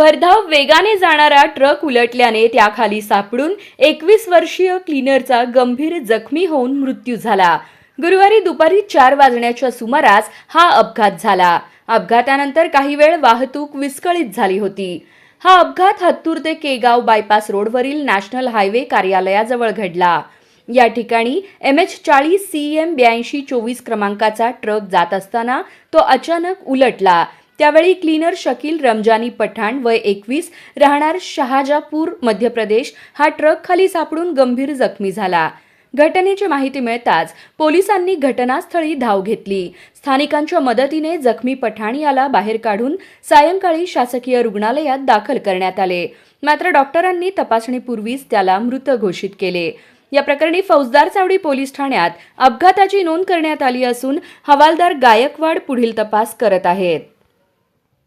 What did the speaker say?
भरधाव वेगाने जाणारा ट्रक उलटल्याने त्याखाली सापडून 21 वर्षीय क्लीनरचा गंभीर जखमी होऊन मृत्यू झाला। गुरुवारी दुपारी 4 वाजण्याच्या सुमारास हा अपघात झाला। अपघातानंतर काही वेळ वाहतूक विस्कळीत झाली होती। हा अपघात हत्तूर ते केगाव बायपास रोडवरील नॅशनल हायवे कार्यालयाजवळ घडला। या ठिकाणी MH40 CM 8224 क्रमांकाचा ट्रक जात असताना तो अचानक उलटला। त्यावेळी क्लीनर शकील रमजानी पठाण वय 21 राहणार शहाजापूर मध्य प्रदेश हा ट्रक खाली सापडून गंभीर जखमी झाला। घटनेची माहिती मिळताच पोलिसांनी घटनास्थळी धाव घेतली। स्थानिकांच्या मदतीने जखमी पठाण याला बाहेर काढून सायंकाळी शासकीय रुग्णालयात दाखल करण्यात आले। मात्र डॉक्टरांनी तपासणीपूर्वीच त्याला मृत घोषित केले। या प्रकरणी फौजदार चावडी पोलीस ठाण्यात अपघाताची नोंद करण्यात आली असून हवालदार गायकवाड पुढील तपास करत आहेत।